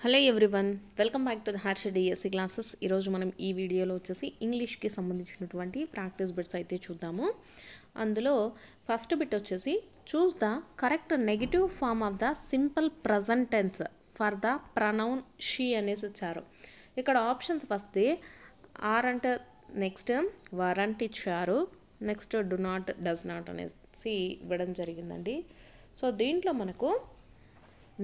Hello everyone, welcome back to the Harsha DSC classes. ఈరోజు మనం ఈ వీడియోలో వచ్చేసి ఇంగ్లీష్కి సంబంధించినటువంటి ప్రాక్టీస్ బిట్స్ అయితే చూద్దాము. అందులో ఫస్ట్ బిట్ వచ్చేసి choose the correct negative form of the simple present tense for the pronoun she అనేసి ఇచ్చారు. ఇక్కడ ఆప్షన్స్ ఫస్ట్ ఆర్ అంటే నెక్స్ట్ వరంట్ ఇచ్చారు, next do not, does not అనేసి ఇవ్వడం జరిగిందండి. సో దీంట్లో మనకు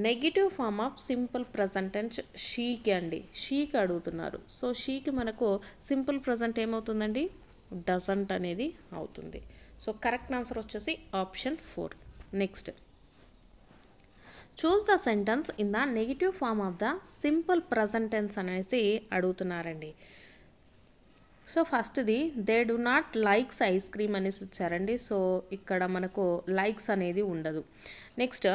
negative form of simple present tense షీకి అండి, షీకి అడుగుతున్నారు. సో షీకి మనకు సింపుల్ ప్రజెంట్ ఏమవుతుందండి, డజంట్ అనేది అవుతుంది. సో కరెక్ట్ ఆన్సర్ వచ్చేసి option 4. Next choose the sentence in the negative form of the simple present tense అనేసి అడుగుతున్నారండి. సో ఫస్ట్ది they do not likes ice cream అనేసి ఇచ్చారండి. సో ఇక్కడ మనకు లైక్స్ అనేది ఉండదు. Next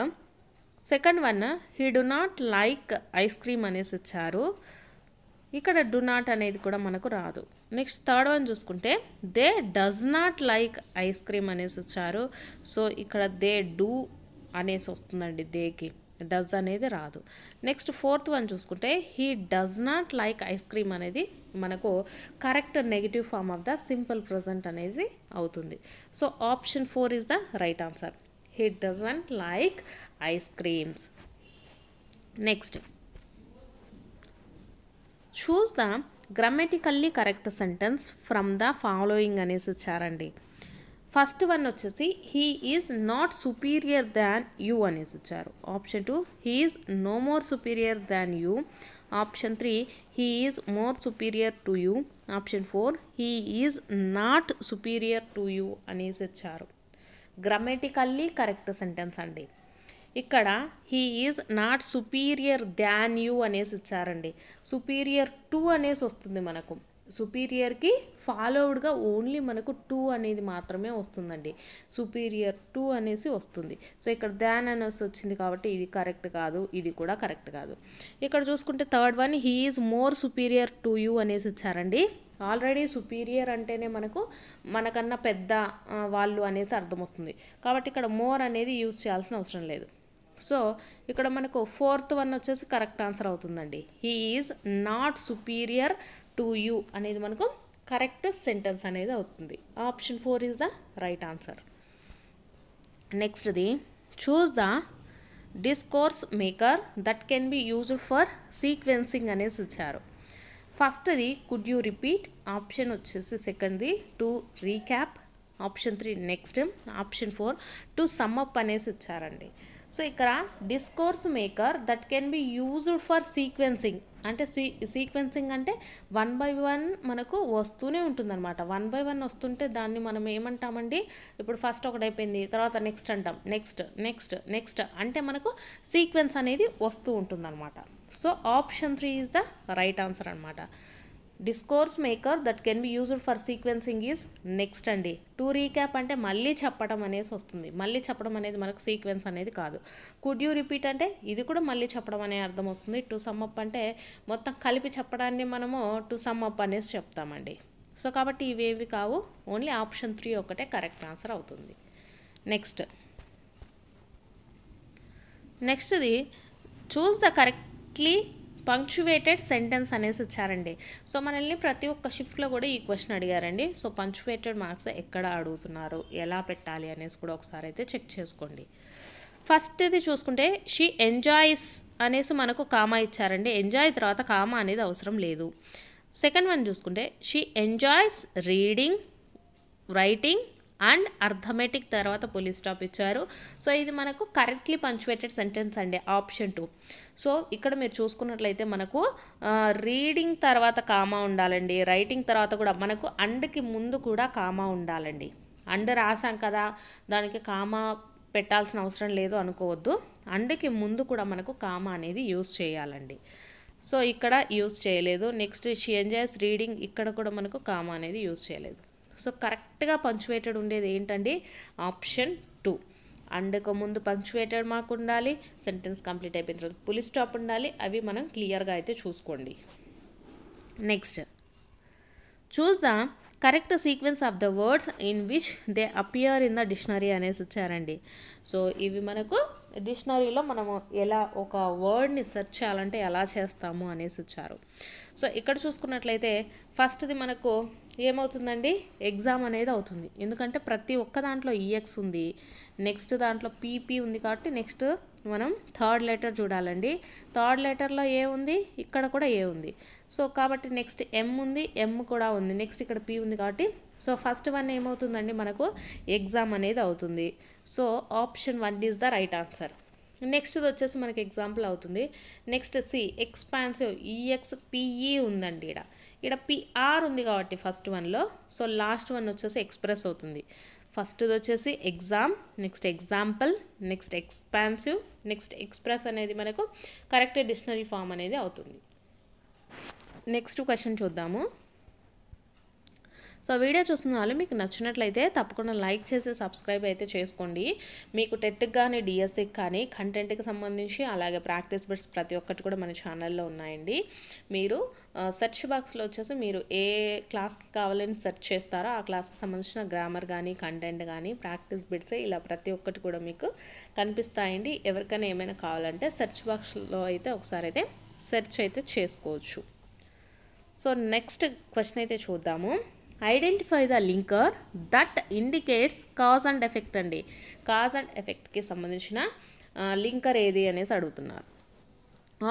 second one he do not like ice cream అనేసి ఇచ్చారు. ఇక్కడ డు నాట్ అనేది కూడా మనకు రాదు. నెక్స్ట్ థర్డ్ వన్ చూసుకుంటే they does not like ice cream అనేసి ఇచ్చారు. సో ఇక్కడ దే డూ అనేసి వస్తుందండి, దేకి డస్ అనేది రాదు. నెక్స్ట్ ఫోర్త్ వన్ చూసుకుంటే he does not like ice cream అనేది మనకు correct negative form of the simple present అనేది అవుతుంది. So option 4 is the right answer. He doesn't like ice creams. Next, choose the grammatically correct sentence from the following అనేసి ఇచ్చారండి. First one వచ్చేసి he is not superior than you అనేసి ఇచ్చారు. Option 2 he is no more superior than you. Option 3 he is more superior to you. Option 4 he is not superior to you అనేసి ఇచ్చారు. Grammatically correct sentence అండి. ఇక్కడ he is not superior than you అనేసి ఇచ్చారండి. Superior to అనేసి వస్తుంది మనకు. సుపీరియర్కి ఫాలోవుడ్గా only మనకు టు అనేది మాత్రమే వస్తుందండి. సుపీరియర్ టు అనేసి వస్తుంది. సో ఇక్కడ దాన్ అనేసి వచ్చింది కాబట్టి ఇది కరెక్ట్ కాదు, ఇది కూడా కరెక్ట్ కాదు. ఇక్కడ చూసుకుంటే third one he is more superior to you అనేసి ఇచ్చారండి. ఆల్రెడీ సుపీరియర్ అంటేనే మనకన్నా పెద్ద వాళ్ళు అనేసి అర్థం వస్తుంది కాబట్టి ఇక్కడ మోర్ అనేది యూజ్ చేయాల్సిన అవసరం లేదు. సో ఇక్కడ మనకు ఫోర్త్ వన్ వచ్చేసి కరెక్ట్ ఆన్సర్ అవుతుందండి. He is not superior to you అనేది మనకు కరెక్ట్ సెంటెన్స్ అనేది అవుతుంది. Option 4 is the right answer. నెక్స్ట్ది choose the discourse marker that can be used for sequencing అనేసి ఇచ్చారు. ఫస్ట్ది కుడ్ యూ రిపీట్, ఆప్షన్ వచ్చేసి సెకండ్ది to recap, option 3 next, option 4 to sum up అనేసి ఇచ్చారండి. సో ఇక్కడ discourse marker that can be used for sequencing అంటే సీక్వెన్సింగ్ అంటే 1 by 1 మనకు వస్తూనే ఉంటుందన్నమాట. 1 by 1 వస్తుంటే దాన్ని మనం ఏమంటామండి, ఇప్పుడు ఫస్ట్ ఒకటి అయిపోయింది తర్వాత నెక్స్ట్ అంటాం, నెక్స్ట్ నెక్స్ట్ నెక్స్ట్ అంటే మనకు సీక్వెన్స్ అనేది వస్తూ ఉంటుందన్నమాట. So option 3 is the right answer అనమాట. Discourse marker that can be used for sequencing is next అండి. టు రీక్యాప్ అంటే మళ్ళీ చెప్పడం అనేసి వస్తుంది. మళ్ళీ చెప్పడం అనేది మనకు సీక్వెన్స్ అనేది కాదు. కుడ్ యూ రిపీట్ అంటే ఇది కూడా మళ్ళీ చెప్పడం అనే అర్థం వస్తుంది. టు సమ్అప్ అంటే మొత్తం కలిపి చెప్పడాన్ని మనము టు సమ్అప్ అనేసి చెప్తామండి. సో కాబట్టి ఇవేవి కావు, ఓన్లీ ఆప్షన్ 3 ఒకటే కరెక్ట్ ఆన్సర్ అవుతుంది. నెక్స్ట్ది చూస్ ద కరెక్ట్లీ పంక్చువేటెడ్ సెంటెన్స్ అనేసి ఇచ్చారండి. సో మనల్ని ప్రతి ఒక్క షిఫ్ట్లో కూడా ఈ క్వశ్చన్ అడిగారండి. సో పంక్చువేటెడ్ మార్క్స్ ఎక్కడ అడుగుతున్నారు, ఎలా పెట్టాలి అనేసి కూడా ఒకసారి అయితే చెక్ చేసుకోండి. ఫస్ట్ ఇది చూసుకుంటే షీ ఎంజాయ్స్ అనేసి మనకు కామా ఇచ్చారండి. ఎంజాయ్ తర్వాత కామా అనేది అవసరం లేదు. సెకండ్ వన్ చూసుకుంటే she enjoys reading, writing and arithmetic తర్వాత పులి స్టాప్ ఇచ్చారు. సో ఇది మనకు కరెక్ట్లీ పంక్చువేటెడ్ సెంటెన్స్ అండి, ఆప్షన్ 2. సో ఇక్కడ మీరు చూసుకున్నట్లయితే మనకు రీడింగ్ తర్వాత కామా ఉండాలండి, రైటింగ్ తర్వాత కూడా మనకు అండ్కి ముందు కూడా కామా ఉండాలండి. అండ్ రాసాం కదా దానికి కామా పెట్టాల్సిన అవసరం లేదు అనుకోవద్దు. అండ్కి ముందు కూడా మనకు కామా అనేది యూజ్ చేయాలండి. సో ఇక్కడ యూజ్ చేయలేదు. నెక్స్ట్ షీ ఎంజాయ్స్ రీడింగ్, ఇక్కడ కూడా మనకు కామా అనేది యూజ్ చేయలేదు. సో కరెక్ట్గా పంక్చువేటెడ్ ఉండేది ఏంటండి, ఆప్షన్ 2. అండ్కు ముందు పంక్చువేటెడ్ మార్క్ ఉండాలి, సెంటెన్స్ కంప్లీట్ అయిపోయిన తర్వాత పులి స్టాప్ ఉండాలి. అవి మనం క్లియర్గా అయితే చూసుకోండి. Next choose the correct sequence of the words in which they appear in the dictionary అనేసి ఇచ్చారండి. సో ఇవి మనకు డిక్షనరీలో మనము ఎలా ఒక వర్డ్ని సెర్చ్ చేయాలంటే ఎలా చేస్తాము అనేసి ఇచ్చారు. సో ఇక్కడ చూసుకున్నట్లయితే ఫస్ట్ది మనకు ఏమవుతుందండి, ఎగ్జామ్ అనేది అవుతుంది. ఎందుకంటే ప్రతి ఒక్క దాంట్లో ఈఎక్స్ ఉంది, నెక్స్ట్ దాంట్లో పీపీ ఉంది కాబట్టి నెక్స్ట్ మనం థర్డ్ లెటర్ చూడాలండి. థర్డ్ లెటర్లో ఏ ఉంది, ఇక్కడ కూడా ఏ ఉంది. సో కాబట్టి నెక్స్ట్ ఎం ఉంది, ఎం కూడా ఉంది, నెక్స్ట్ ఇక్కడ పీ ఉంది కాబట్టి సో ఫస్ట్ వన్ ఏమవుతుందండి మనకు ఎగ్జామ్ అనేది అవుతుంది. So option 1 is the right answer. నెక్స్ట్ది వచ్చేసి మనకి ఎగ్జాంపుల్ అవుతుంది. నెక్స్ట్ సి ఎక్స్పాన్సివ్ ఈఎక్స్పిఈ ఉందండి. ఇక్కడ పిఆర్ ఉంది కాబట్టి ఫస్ట్ వన్లో, సో లాస్ట్ వన్ వచ్చేసి ఎక్స్ప్రెస్ అవుతుంది. ఫస్ట్ది వచ్చేసి exam, next example, next expansive, next express అనేది మనకు కరెక్ట్ డిక్షనరీ ఫామ్ అనేది అవుతుంది. నెక్స్ట్ క్వశ్చన్ చూద్దాము. సో వీడియో చూస్తున్న వాళ్ళు మీకు నచ్చినట్లయితే తప్పకుండా లైక్ చేసి సబ్స్క్రైబ్ అయితే చేసుకోండి. మీకు టెట్కి కానీ డిఎస్సికి కానీ కంటెంట్కి సంబంధించి అలాగే ప్రాక్టీస్ బిట్స్ ప్రతి ఒక్కటి కూడా మన ఛానల్లో ఉన్నాయండి. మీరు సెర్చ్ బాక్స్లో వచ్చేసి మీరు ఏ క్లాస్కి కావాలని సెర్చ్ చేస్తారో ఆ క్లాస్కి సంబంధించిన గ్రామర్ కానీ కంటెంట్ కానీ ప్రాక్టీస్ బిట్స్ ఇలా ప్రతి ఒక్కటి కూడా మీకు కనిపిస్తాయండి. ఎవరికైనా ఏమైనా కావాలంటే సెర్చ్ బాక్స్లో అయితే ఒకసారి అయితే సెర్చ్ అయితే చేసుకోవచ్చు. సో నెక్స్ట్ క్వశ్చన్ అయితే చూద్దాము. Identify the linker that indicates cause and effect అండి. కాజ్ అండ్ ఎఫెక్ట్కి సంబంధించిన లింకర్ ఏది అనేసి అడుగుతున్నారు.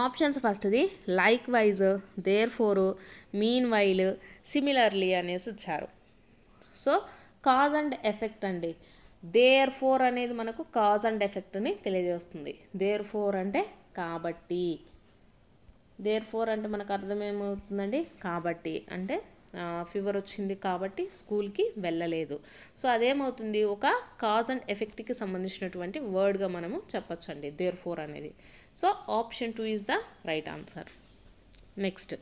ఆప్షన్స్ ఫస్ట్ది likewise, therefore, meanwhile, similarly అనేసి ఇచ్చారు. సో కాజ్ అండ్ ఎఫెక్ట్ అండి. దేర్ ఫోర్ అనేది మనకు కాజ్ అండ్ ఎఫెక్ట్ని తెలియజేస్తుంది. దేర్ ఫోర్ అంటే కాబట్టి, దేర్ ఫోర్ అంటే మనకు అర్థం ఏమవుతుందండి, కాబట్టి అంటే ఫీవర్ వచ్చింది కాబట్టి స్కూల్కి వెళ్ళలేదు. సో అదేమవుతుంది, ఒక కాజ్ అండ్ ఎఫెక్ట్కి సంబంధించినటువంటి వర్డ్గా మనము చెప్పచ్చండి దేర్ ఫోర్ అనేది. So option 2 is the right answer. Next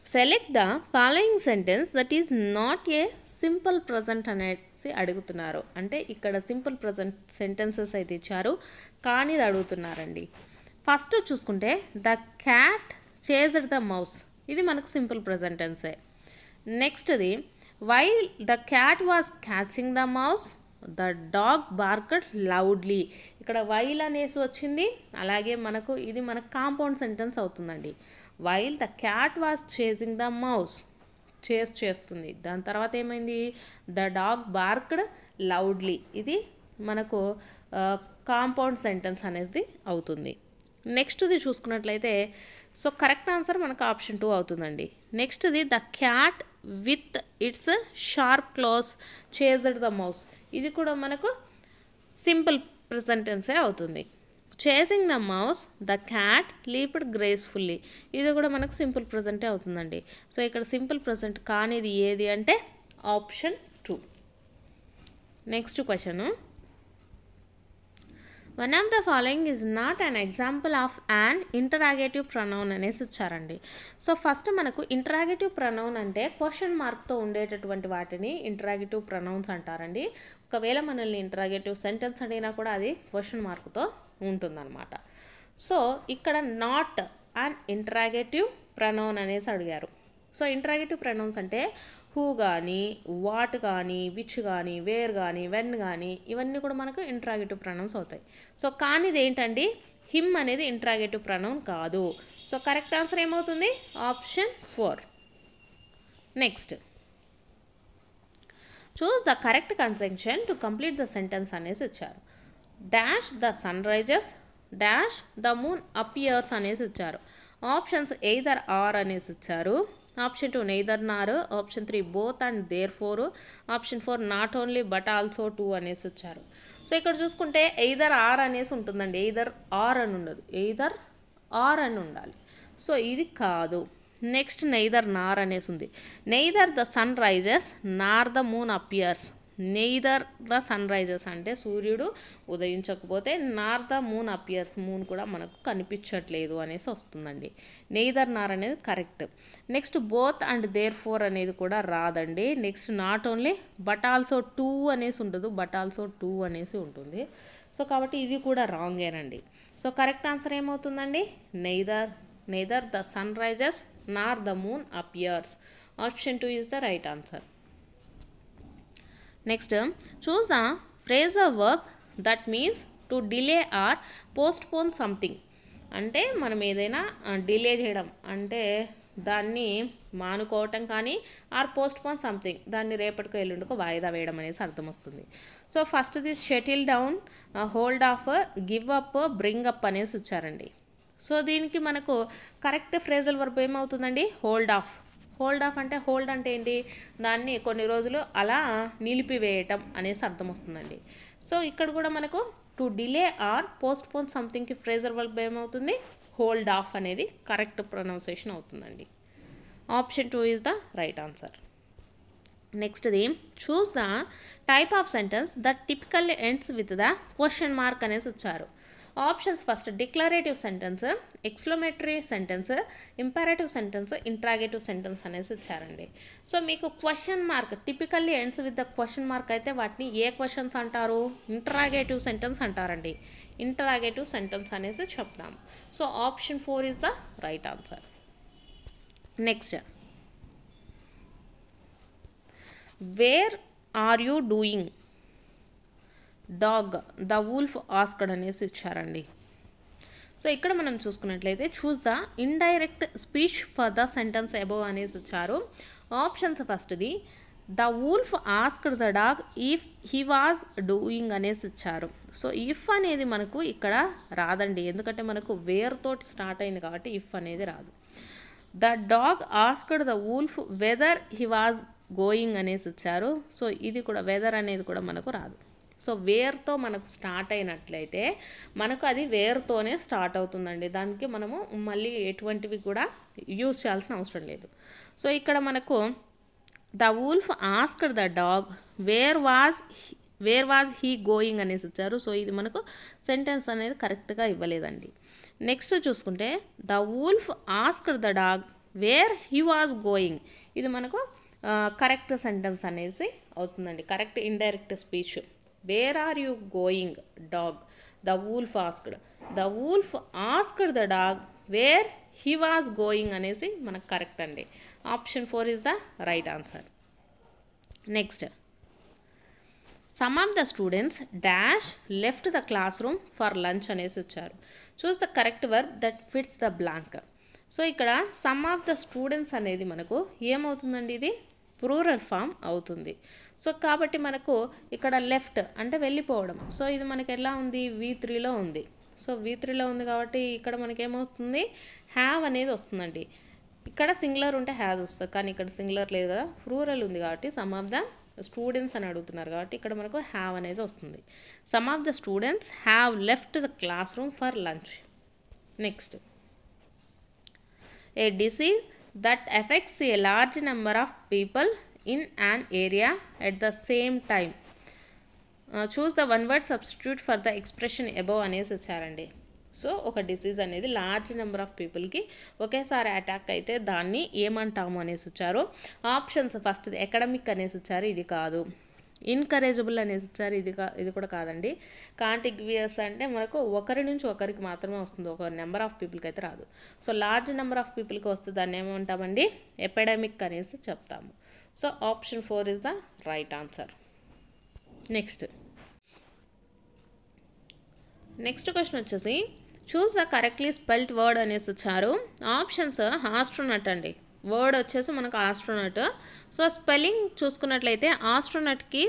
select the following sentence that is not a simple present అనేసి అడుగుతున్నారు. అంటే ఇక్కడ సింపుల్ ప్రజెంట్ సెంటెన్సెస్ అయితే ఇచ్చారు కానీ ఇది అడుగుతున్నారండి. ఫస్ట్ చూసుకుంటే the cat chased the mouse, ఇది మనకు సింపుల్ ప్రజెంట్ టెన్సే. నెక్స్ట్ది while the cat was catching the mouse the dog barked loudly, ఇక్కడ వైల్ అనేసి వచ్చింది. అలాగే మనకు ఇది మనకు కాంపౌండ్ సెంటెన్స్ అవుతుందండి. While the cat was chasing the mouse, చేస్తుంది. దాని తర్వాత ఏమైంది, ద డాగ్ బార్క్డ్ లౌడ్లీ, ఇది మనకు కాంపౌండ్ సెంటెన్స్ అనేది అవుతుంది. నెక్స్ట్ది చూసుకున్నట్లయితే సో కరెక్ట్ ఆన్సర్ మనకు ఆప్షన్ 2 అవుతుందండి. నెక్స్ట్ది the cat with its sharp claws chased the mouse, ఇది కూడా మనకు సింపుల్ ప్రెజెంట్ టెన్సే అవుతుంది. Chasing the mouse the cat leaped gracefully, ఇది కూడా మనకు సింపుల్ ప్రెజెంటే అవుతుందండి. సో ఇక్కడ సింపుల్ ప్రెజెంట్ కానిది ఏది అంటే option 2. Next question, one of the following is not an example of an interrogative pronoun అనేసి ఇచ్చారండి. సో ఫస్ట్ మనకు ఇంటరాగేటివ్ ప్రొనౌన్ అంటే క్వశ్చన్ మార్క్తో ఉండేటటువంటి వాటిని ఇంటరాగేటివ్ ప్రొనౌన్స్ అంటారండి. ఒకవేళ మనల్ని ఇంటరాగేటివ్ సెంటెన్స్ అడిగినా కూడా అది క్వశ్చన్ మార్క్తో ఉంటుందన్నమాట. సో ఇక్కడ నాట్ అన్ ఇంటరాగేటివ్ ప్రొనౌన్ అనేసి అడిగారు. సో ఇంటరాగేటివ్ ప్రొనౌన్స్ అంటే హూ కానీ, వాట్ కానీ, విచ్ కానీ, వేర్ కానీ, వెన్ కానీ, ఇవన్నీ కూడా మనకు ఇంటరాగేటివ్ ప్రొనౌన్స్ అవుతాయి. సో కానీ ఇది ఏంటండి, హిమ్ అనేది ఇంటరాగేటివ్ ప్రొనౌన్ కాదు. సో కరెక్ట్ ఆన్సర్ ఏమవుతుంది, option 4. Next choose the correct conjunction to complete the sentence అనేసి ఇచ్చారు. Dash the sun rises, dash the moon appears అనేసి ఇచ్చారు. ఆప్షన్స్ ఎయిదర్ ఆర్ అనేసి ఇచ్చారు. Option 2 neither nor, option 3 both and therefore, option 4 not only but also 2 అనేసి ఇచ్చారు. So ఇక్కడ చూసుకుంటే ఎయిదర్ ఆర్ అనేసి ఉంటుందండి, ఎయిదర్ ఆర్ అని ఉండదు, ఎయిదర్ ఆర్ అని ఉండాలి. సో ఇది కాదు. నెక్స్ట్ నెయిదర్ నార్ అనేసి ఉంది. Neither the sun rises nor the moon appears, neither the sun rises అంటే సూర్యుడు ఉదయించకపోతే, నార్ ద మూన్ అపియర్స్, మూన్ కూడా మనకు కనిపించట్లేదు అనేసి వస్తుందండి. నెయిదర్ నార్ అనేది correct. Next both and therefore అనేది కూడా రాదండి. Next not only but also 2 అనేసి ఉండదు, బట్ ఆల్సో 2 అనేసి ఉంటుంది. సో కాబట్టి ఇది కూడా రాంగేనండి. సో కరెక్ట్ ఆన్సర్ ఏమవుతుందండి, neither the sun rises nor the moon appears. Option 2 is the right answer. Next, choose the phrasal verb that means to delay or postpone something. అంటే మనం ఏదైనా డిలే చేయడం అంటే దాన్ని మానుకోవటం కానీ ఆర్ పోస్ట్పోన్ సంథింగ్ దాన్ని రేపటికో ఎల్లుండికో వాయిదా వేయడం అనేసి అర్థం వస్తుంది. So first the shuttle down, hold of, give up, bring up అనేసి వచ్చారండి. సో దీనికి మనకు కరెక్ట్ ఫ్రేజల్ వర్బ్ ఏమవుతుందండి? Hold of. హోల్డ్ ఆఫ్ అంటే హోల్డ్ అంటే ఏంటి? దాన్ని కొన్ని రోజులు అలా నిలిపివేయటం అనేసి అర్థం వస్తుందండి. సో ఇక్కడ కూడా మనకు టు డిలే ఆర్ పోస్ట్పోన్ సంథింగ్కి ఫ్రేజల్ వర్బ్ ఏమవుతుంది? హోల్డ్ ఆఫ్ అనేది కరెక్ట్ ప్రొనౌన్సియేషన్ అవుతుందండి. Option 2 is the right answer. నెక్స్ట్ది choose the type of sentence that typically ends with the question mark అనేసి వచ్చారు. Options first declarative sentence, exclamatory sentence, imperative sentence, interrogative sentence అనేసి ఇచ్చారండి. So మీకు question mark typically ends with the question mark అయితే వాటిని ఏ questions అంటారు? Interrogative sentence అంటారండి. ఇంట్రాగేటివ్ సెంటెన్స్ అనేసి చెప్తాము. So option 4 is the right answer. Next, where are you doing dog the wolf asked అనేసి ఇచ్చారండి. సో ఇక్కడ మనం చూసుకున్నట్లయితే choose the indirect speech for the sentence above అనేసి ఇచ్చారు. ఆప్షన్స్ ఫస్ట్ది the wolf asked the dog if he was doing అనేసి ఇచ్చారు. సో ఇఫ్ అనేది మనకు ఇక్కడ రాదండి, ఎందుకంటే మనకు వేర్ తోటి స్టార్ట్ అయింది కాబట్టి ఇఫ్ అనేది రాదు. The dog asked the wolf whether he was going అనేసి ఇచ్చారు. సో ఇది కూడా వెదర్ అనేది కూడా మనకు రాదు. సో వేర్తో మనకు స్టార్ట్ అయినట్లయితే మనకు అది వేర్తోనే స్టార్ట్ అవుతుందండి. దానికి మనము మళ్ళీ ఎటువంటివి కూడా యూజ్ చేయాల్సిన అవసరం లేదు. సో ఇక్కడ మనకు the wolf asked the dog where was he going అనేసి ఇచ్చారు. సో ఇది మనకు సెంటెన్స్ అనేది కరెక్ట్గా ఇవ్వలేదండి. నెక్స్ట్ చూసుకుంటే the wolf asked the dog where he was going, ఇది మనకు కరెక్ట్ సెంటెన్స్ అనేసి అవుతుందండి. Correct indirect speech. Where are you going dog the wolf asked, the wolf asked the dog where he was going అనేసి మనకు correct అండి. Option 4 is the right answer. Next, some of the students dash left the classroom for lunch అనేసి వచ్చారు. Choose the correct verb that fits the blank. So ఇక్కడ some of the students అనేది మనకు ఏమవుతుందండి? ఇది plural form అవుతుంది. So కాబట్టి మనకు ఇక్కడ లెఫ్ట్ అంటే వెళ్ళిపోవడం. సో ఇది మనకి ఎలా ఉంది? V3లో ఉంది. సో V3లో ఉంది కాబట్టి ఇక్కడ మనకేమవుతుంది? హ్యావ్ అనేది వస్తుందండి. ఇక్కడ సింగులర్ ఉంటే హ్యావ్ వస్తుంది, కానీ ఇక్కడ సింగులర్ లేదు కదా, ప్లూరల్ ఉంది కాబట్టి సమ్ ఆఫ్ ద స్టూడెంట్స్ అని అడుగుతున్నారు కాబట్టి ఇక్కడ మనకు హ్యావ్ అనేది వస్తుంది. Some of the students have left the classroom for lunch. Next, a disease that affects a large number of people in an area at the same time. Choose the one word substitute for the expression above అనేసి ఇచ్చారండి. So ఒక disease అనేది large number of పీపుల్కి ఒకేసారి attack అయితే దాన్ని ఏమంటాము అనేసి ఇచ్చారు. ఆప్షన్స్ ఫస్ట్ ఎకడమిక్ అనేసి ఇచ్చారు, ఇది కాదు. ఇన్కరేజబుల్ అనేసి ఇచ్చారు, ఇది కూడా కాదండి. కాంటిగ్వియస్ అంటే మనకు ఒకరి నుంచి ఒకరికి మాత్రమే వస్తుంది, ఒక నెంబర్ ఆఫ్ పీపుల్కి అయితే రాదు. సో లార్జ్ నెంబర్ ఆఫ్ పీపుల్కి వస్తే దాన్ని ఏమంటామండి? ఎపిడమిక్ అనేసి చెప్తాము. So option 4 is the right answer. Next question వచ్చేసి choose the correctly spelled word అనేసి ఇచ్చారు. ఆప్షన్స్ ఆస్ట్రోనట్ అండి. వర్డ్ వచ్చేసి మనకు ఆస్ట్రోనట్. సో స్పెల్లింగ్ చూసుకున్నట్లయితే ఆస్ట్రోనట్కి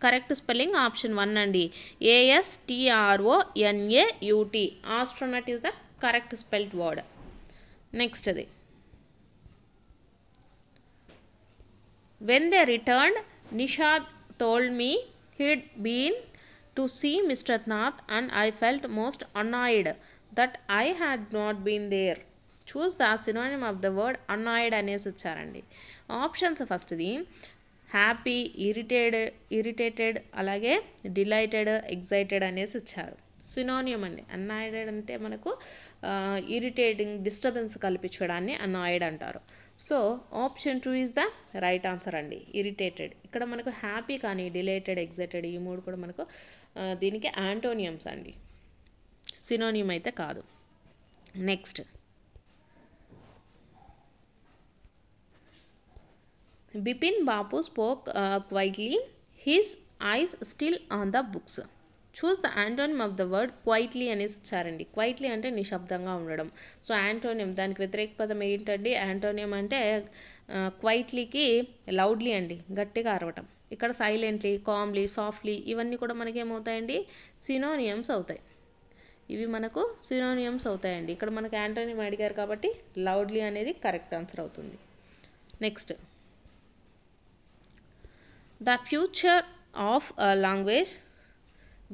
కరెక్ట్ స్పెల్లింగ్ ఆప్షన్ 1 అండి. ASTRONAUT. Astronaut is the correct spelled word. నెక్స్ట్ది, when they returned, Nishad told me he'd been to see Mr. Nath and I felt most annoyed that I had not been there. Choose the synonym of the word annoyed అనేసి ఇచ్చారండి. Options ఫస్ట్ది happy, irritated, అలాగే delighted, excited అనేసి ఇచ్చారు. సినోనియం అండి. అన్నాయిడ్ అంటే మనకు irritating, disturbance కల్పించడాన్ని అన్నాయిడ్ అంటారు. So option 2 is the right answer అండి. ఇరిటేటెడ్. ఇక్కడ మనకు హ్యాపీ కానీ డిలైటెడ్, ఎగ్జైటెడ్ ఈ మూడు కూడా మనకు దీనికి యాంటోనియమ్స్ అండి, సినోనియం అయితే కాదు. Next, Bipin Bapu spoke quietly, his eyes still on the books. Choose the antonym of the word quietly అనేసి ఇచ్చారండి. క్వైట్లీ అంటే నిశ్శబ్దంగా ఉండడం. సో యాంటోనియం దానికి వ్యతిరేక పదం ఏంటండి? యాంటోనియం అంటే క్వైట్లీకి లౌడ్లీ అండి, గట్టిగా అరవటం. ఇక్కడ సైలెంట్లీ, కామ్లీ, సాఫ్ట్లీ ఇవన్నీ కూడా మనకి ఏమవుతాయండి? సినోనియమ్స్ అవుతాయి. ఇవి మనకు సినోనియమ్స్ అవుతాయండి. ఇక్కడ మనకు యాంటోనియం అడిగారు కాబట్టి లౌడ్లీ అనేది కరెక్ట్ ఆన్సర్ అవుతుంది. Next, the future of language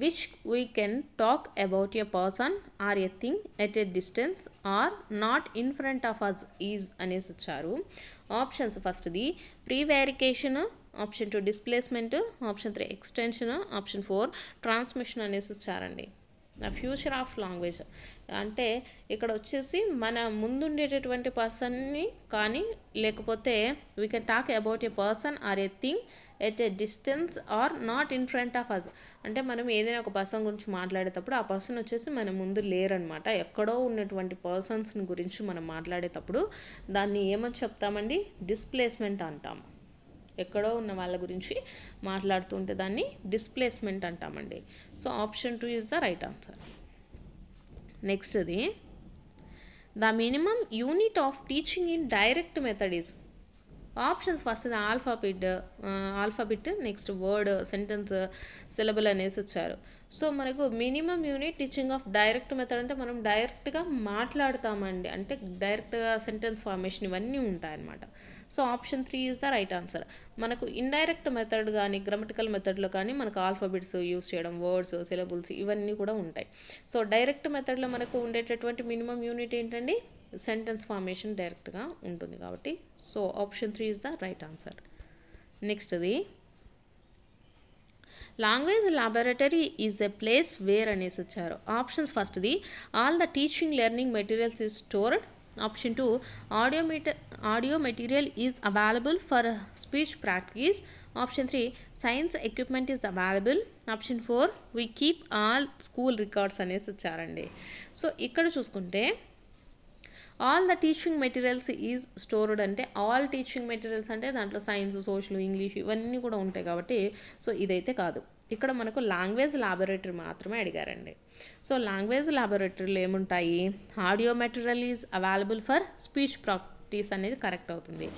which we can talk about a person or a thing at a distance or not in front of us is అనేసి ఇచ్చారు. ఆప్షన్స్ ఫస్ట్ది ప్రీవారికేషన్, option 2 displacement, option 3 extension, option 4 transmission అనేసి ఇచ్చారండి. The future of language అంటే ఇక్కడ వచ్చేసి మన ముందుండేటటువంటి పర్సన్ని కానీ లేకపోతే we can talk about a person or a thing at a distance or not in front of us. అంటే మనం ఏదైనా ఒక పర్సన్ గురించి మాట్లాడేటప్పుడు ఆ పర్సన్ వచ్చేసి మన ముందు లేరనమాట. ఎక్కడో ఉన్నటువంటి పర్సన్స్ని గురించి మనం మాట్లాడేటప్పుడు దాన్ని ఏమని చెప్తామండి? డిస్ప్లేస్మెంట్ అంటాము. ఎక్కడో ఉన్న వాళ్ళ గురించి మాట్లాడుతుంటే దాన్ని డిస్ప్లేస్మెంట్ అంటామండి. So option 2 is the right answer. నెక్స్ట్ది, the minimum unit of teaching in direct method is. Options first alphabet, next word, sentence, syllable అనేసి వచ్చారు. సో మనకు minimum unit teaching of direct method అంటే మనం డైరెక్ట్గా మాట్లాడతామండి, అంటే డైరెక్ట్గా సెంటెన్స్ ఫార్మేషన్ ఇవన్నీ ఉంటాయన్నమాట. So option 3 is the right answer. మనకు ఇండైరెక్ట్ మెథడ్ కానీ గ్రామటికల్ మెథడ్లో కానీ మనకు ఆల్ఫాబెట్స్ యూస్ చేయడం, వర్డ్స్, సిలబుల్స్ ఇవన్నీ కూడా ఉంటాయి. సో డైరెక్ట్ మెథడ్లో మనకు ఉండేటటువంటి మినిమం యూనిట్ ఏంటండి? సెంటెన్స్ ఫార్మేషన్ డైరెక్ట్గా ఉంటుంది కాబట్టి so option 3 is the right answer. నెక్స్ట్ది, language laboratory is a place where అనేసి వచ్చారు. ఆప్షన్స్ ఫస్ట్ది all the teaching learning materials is stored, option 2 audio material is available for speech practice, option 3 science equipment is available, option 4 we keep all school records అనేసి వచ్చారండి. So ఇక్కడ చూసుకుంటే all the teaching materials is stored అంటే all teaching materials అంటే దాంట్లో science, social, English ఇవన్నీ కూడా ఉంటాయి కాబట్టి సో ఇదైతే కాదు. ఇక్కడ మనకు లాంగ్వేజ్ ల్యాబొరేటరీ మాత్రమే అడిగారండి. సో లాంగ్వేజ్ ల్యాబొరేటరీలో ఏముంటాయి? Audio material is available for speech practice అనేది కరెక్ట్ అవుతుంది.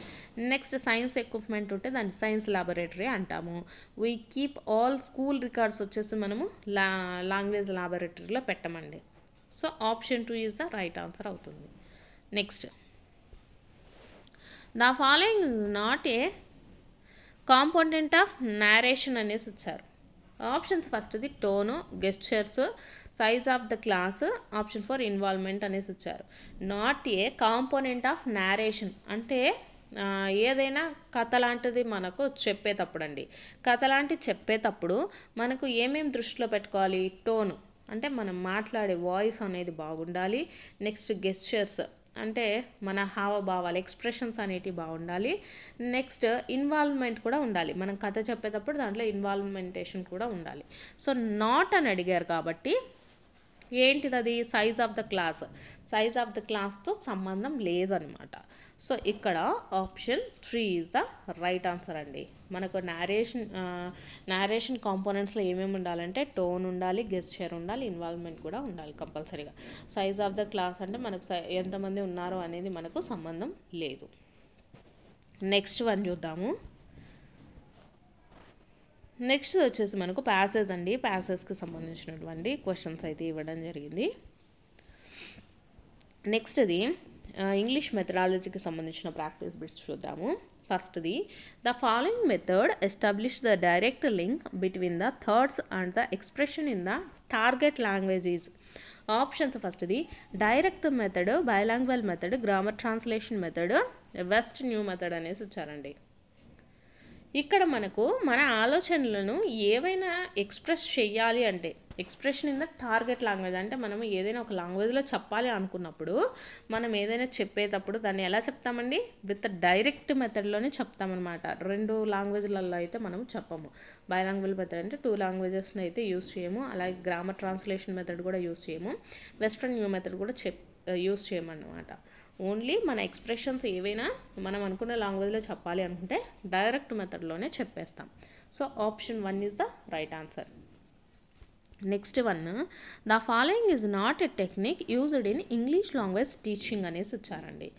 నెక్స్ట్ సైన్స్ ఎక్విప్మెంట్ ఉంటే దాన్ని సైన్స్ ల్యాబొరేటరీ అంటాము. We keep all school records వచ్చేసి మనము లాంగ్వేజ్ ల్యాబొరేటరీలో పెట్టమండి. So option 2 is the right answer అవుతుంది. Next, the following not a component of narration అనేసి ఇచ్చారు. ఆప్షన్స్ ఫస్ట్ది tone, gestures, size of the class, option 4 involvement అనేసి ఇచ్చారు. Not a component of narration అంటే ఏదైనా కథ లాంటిది మనకు చెప్పేటప్పుడు అండి. కథ లాంటి చెప్పేటప్పుడు మనకు ఏమేమి దృష్టిలో పెట్టుకోవాలి? టోను అంటే మనం మాట్లాడే వాయిస్ అనేది బాగుండాలి. నెక్స్ట్ గెస్చర్స్ అంటే మన హావభావాలు, ఎక్స్ప్రెషన్స్ అనేటివి బాగుండాలి. నెక్స్ట్ ఇన్వాల్వ్మెంట్ కూడా ఉండాలి. మనం కథ చెప్పేటప్పుడు దాంట్లో ఇన్వాల్వ్మెంటేషన్ కూడా ఉండాలి. సో నాట్ అని అడిగారు కాబట్టి ఏంటిది అది? Size of the class. Size of the క్లాస్తో సంబంధం లేదనమాట. సో ఇక్కడ option 3 is the right answer అండి. మనకు నారేషన్ కాంపోనెంట్స్లో ఏమేమి ఉండాలంటే టోన్ ఉండాలి, గెస్చర్ ఉండాలి, ఇన్వాల్వ్మెంట్ కూడా ఉండాలి కంపల్సరీగా. సైజ్ ఆఫ్ ద క్లాస్ అంటే మనకు ఎంతమంది ఉన్నారో అనేది మనకు సంబంధం లేదు. నెక్స్ట్ వన్ చూద్దాము. నెక్స్ట్ వచ్చేసి మనకు ప్యాసేజ్ అండి. ప్యాసేజ్కి సంబంధించినటువంటి క్వశ్చన్స్ అయితే ఇవ్వడం జరిగింది. నెక్స్ట్ది ఇంగ్లీష్ మెథడాలజీకి సంబంధించిన ప్రాక్టీస్ బిట్స్ చూద్దాము. ఫస్ట్ది, the following method establish the direct link between the thoughts and the expression in the target language is. Options ఫస్ట్ది direct method, bilingual method, grammar translation method, west new method అనేసి వచ్చారండి. ఇక్కడ మనకు మన ఆలోచనలను ఏవైనా ఎక్స్ప్రెస్ చేయాలి అంటే expression in the target language అంటే మనం ఏదైనా ఒక లాంగ్వేజ్లో చెప్పాలి అనుకున్నప్పుడు మనం ఏదైనా చెప్పేటప్పుడు దాన్ని ఎలా చెప్తామండి? With direct మెథడ్లోనే చెప్తామన్నమాట. 2 లాంగ్వేజ్లలో అయితే మనం చెప్పము. బైలాంగ్వల్ మెథడ్ అంటే 2 లాంగ్వేజెస్ని అయితే యూస్ చేయము. అలాగే గ్రామర్ ట్రాన్స్లేషన్ మెథడ్ కూడా యూస్ చేయము. వెస్ట్రన్ న్యూ మెథడ్ కూడా యూస్ చేయమన్నమాట. ఓన్లీ మన ఎక్స్ప్రెషన్స్ ఏవైనా మనం అనుకున్న లాంగ్వేజ్లో చెప్పాలి అనుకుంటే డైరెక్ట్ మెథడ్లోనే చెప్పేస్తాం. So option 1 is the right answer. Next one, the following is not a technique used in English language teaching అనేసి ఇచ్చారండి.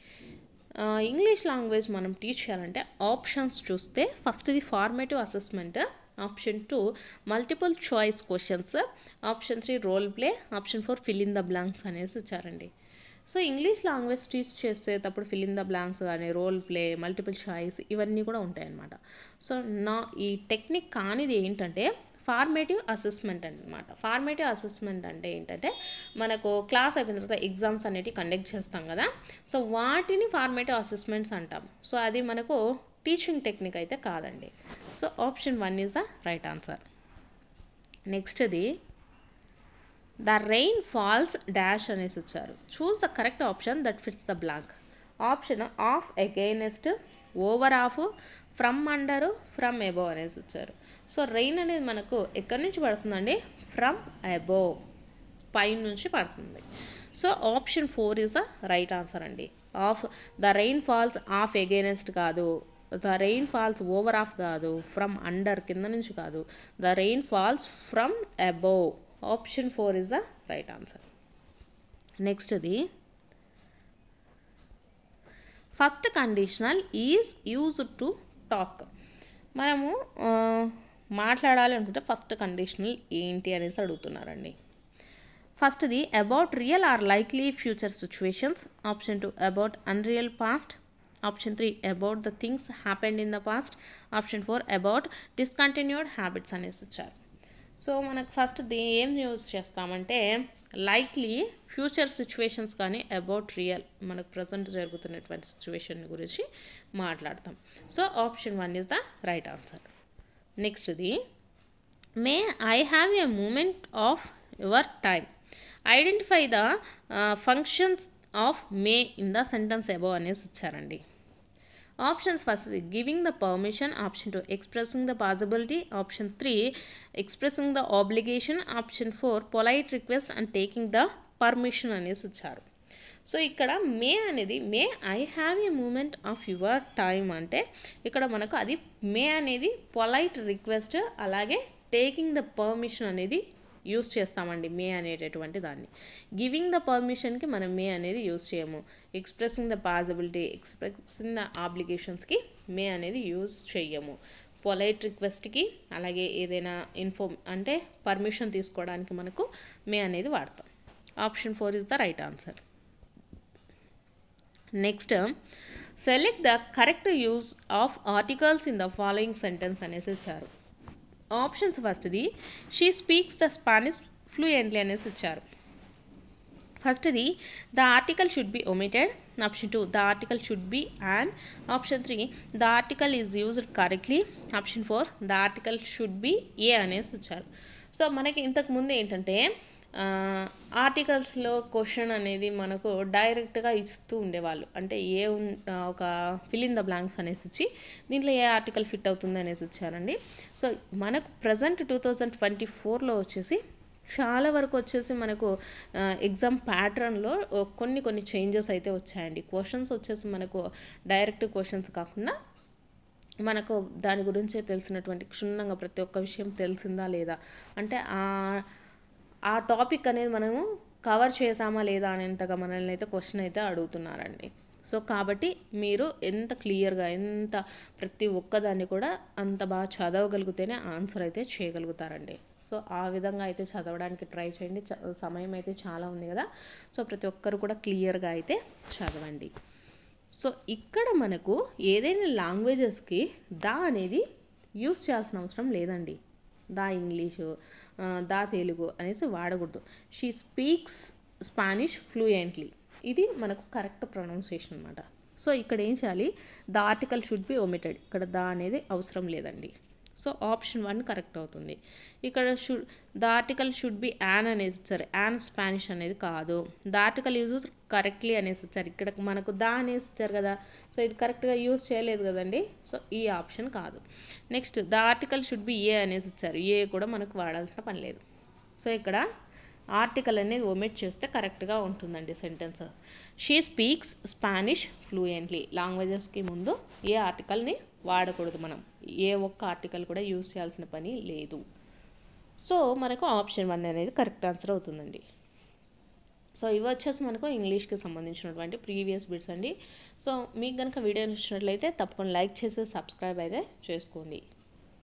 ఇంగ్లీష్ లాంగ్వేజ్ మనం టీచ్ చేయాలంటే ఆప్షన్స్ చూస్తే ఫస్ట్ది formative assessment, option 2 multiple choice questions, option 3 role play, option 4 fill in the blanks అనేసి ఇచ్చారండి. So English language teach చేసేటప్పుడు fill in the blanks కానీ రోల్ ప్లే, మల్టిపుల్ చాయిస్ ఇవన్నీ కూడా ఉంటాయన్నమాట. సో ఈ టెక్నిక్ కానిది ఏంటంటే ఫార్మేటివ్ అసెస్మెంట్ అనమాట. ఫార్మేటివ్ అసెస్మెంట్ అంటే ఏంటంటే మనకు క్లాస్ అయిపోయిన తర్వాత ఎగ్జామ్స్ అనేటివి కండక్ట్ చేస్తాం కదా, సో వాటిని ఫార్మేటివ్ అసెస్మెంట్స్ అంటాం. సో అది మనకు టీచింగ్ టెక్నిక్ అయితే కాదండి. So option 1 is the right answer. నెక్స్ట్ది ద రెయిన్ ఫాల్స్ డాష్ అనేసి ఇచ్చారు. Choose the correct option that fits the blank. Option of, against, over of, from under, from above అనేసి ఇచ్చారు. సో రెయిన్ అనేది మనకు ఎక్కడి నుంచి పడుతుందండి? ఫ్రమ్ అబోవ్, పైన నుంచి పడుతుంది. So option 4 is the right answer అండి. Of the rain falls of against కాదు, the rain falls over of కాదు, ఫ్రమ్ అండర్ కింద నుంచి కాదు, the rain falls from above. Option 4 is the right answer. నెక్స్ట్ది first conditional is used to talk. మనము మాట్లాడాలి అనుకుంటే ఫస్ట్ కండిషనల్ ఏంటి అనేసి అడుగుతున్నారండి. ఫస్ట్ది about real or likely future situations, option 2 about unreal past, option 3 about the things happened in the past, option 4 about discontinued habits అనేసి ఇచ్చారు. సో మనకు ఫస్ట్ ఏం యూజ్ చేస్తామంటే లైక్లీ ఫ్యూచర్ సిచ్యువేషన్స్ కానీ అబౌట్ రియల్ మనకు ప్రజెంట్ జరుగుతున్నటువంటి situation గురించి మాట్లాడతాం. So option 1 is the right answer. నెక్స్ట్ది may I have a moment of your time, identify the functions of may in the sentence above అనేసి ఇచ్చారండి. Options first giving the permission, option 2 expressing the possibility, option 3 expressing the obligation, option 4 polite request and taking the permission అనేసి ఇచ్చారు. So ఇక్కడ may అనేది may I have a moment of your time అంటే ఇక్కడ మనకు అది మే అనేది polite request, అలాగే టేకింగ్ ద పర్మిషన్ అనేది యూస్ చేస్తామండి మే అనేటటువంటి దాన్ని. గివింగ్ ద పర్మిషన్కి మనం మే అనేది యూస్ చేయము, expressing the possibility, expressing the ఆబ్లిగేషన్స్కి మే అనేది యూజ్ చేయము, పొలైట్ రిక్వెస్ట్కి అలాగే ఏదైనా అంటే పర్మిషన్ తీసుకోవడానికి మనకు మే అనేది వాడతాం. Option 4 is the right answer. Next select the correct use of articles in the following sentence అనేసి ఇచ్చారు. ఆప్షన్స్ ఫస్ట్ది she speaks the Spanish fluently అనేసి ఇచ్చారు. ఫస్ట్ది the article should be omitted, option 2 the article should be an, option 3 the article is used correctly, option 4 the article should be a అనేసి ఇచ్చారు. So మనకి ఇంతకుముందు ఏంటంటే ఆర్టికల్స్లో క్వశ్చన్ అనేది మనకు డైరెక్ట్గా ఇస్తూ ఉండేవాళ్ళు, అంటే ఒక ఫిల్ ఇన్ ద బ్లాంక్స్ అనేసి ఇచ్చి దీంట్లో ఏ ఆర్టికల్ ఫిట్ అవుతుంది అనేసి ఇచ్చారండి. సో మనకు ప్రజెంట్ 2024లో వచ్చేసి చాలా వరకు వచ్చేసి మనకు ఎగ్జామ్ ప్యాటర్న్లో కొన్ని చేంజెస్ అయితే వచ్చాయండి. క్వశ్చన్స్ వచ్చేసి మనకు డైరెక్ట్ క్వశ్చన్స్ కాకుండా మనకు దాని గురించే తెలిసినటువంటి క్షుణ్ణంగా ప్రతి ఒక్క విషయం తెలిసిందా లేదా, అంటే ఆ టాపిక్ అనేది మనము కవర్ చేసామా లేదా అనేంతగా మనల్ని అయితే క్వశ్చన్ అయితే అడుగుతున్నారండి. సో కాబట్టి మీరు ఎంత క్లియర్గా ఎంత ప్రతి ఒక్కదాన్ని కూడా అంత బాగా చదవగలిగితేనే ఆన్సర్ అయితే చేయగలుగుతారండి. సో ఆ విధంగా అయితే చదవడానికి ట్రై చేయండి. సమయం అయితే చాలా ఉంది కదా, సో ప్రతి ఒక్కరు కూడా క్లియర్గా అయితే చదవండి. సో ఇక్కడ మనకు ఏదైనా లాంగ్వేజెస్కి దా అనేది యూస్ చేయాల్సిన అవసరం లేదండి. దా ఇంగ్లీషు, దా తెలుగు అనేసి వాడకూడదు. షీ స్పీక్స్ స్పానిష్ ఫ్లూయెంట్లీ, ఇది మనకు కరెక్ట్ ప్రొనౌన్సియేషన్ అనమాట. సో ఇక్కడ ఏం చేయాలి, the article should be omitted, ఇక్కడ దా అనేది అవసరం లేదండి. సో ఆప్షన్ 1 కరెక్ట్ అవుతుంది. ఇక్కడ the article should be an అనేసి ఇచ్చారు, యాన్ స్పానిష్ అనేది కాదు. ద ఆర్టికల్ యూజ్ కరెక్ట్లీ అనేసి ఇచ్చారు, ఇక్కడ మనకు దా అనేసి ఇచ్చారు కదా, సో ఇది కరెక్ట్గా యూజ్ చేయలేదు కదండి. సో ఈ ఆప్షన్ కాదు. Next the article should be a అనేసి ఇచ్చారు, ఏ కూడా మనకు వాడాల్సిన పని లేదు. సో ఇక్కడ ఆర్టికల్ అనేది ఒమిట్ చేస్తే కరెక్ట్గా ఉంటుందండి sentence. She speaks Spanish fluently. లాంగ్వేజెస్కి ముందు ఏ ఆర్టికల్ని వాడకూడదు, మనం ఏ ఒక్క ఆర్టికల్ కూడా యూజ్ చేయాల్సిన పని లేదు. సో మనకు ఆప్షన్ 1 అనేది కరెక్ట్ ఆన్సర్ అవుతుందండి. సో ఇవి వచ్చేసి మనకు ఇంగ్లీష్కి సంబంధించినటువంటి ప్రీవియస్ బిట్స్ అండి. సో మీకు కనుక వీడియో నచ్చినట్లయితే తప్పకుండా లైక్ చేసి సబ్స్క్రైబ్ అయితే చేసుకోండి.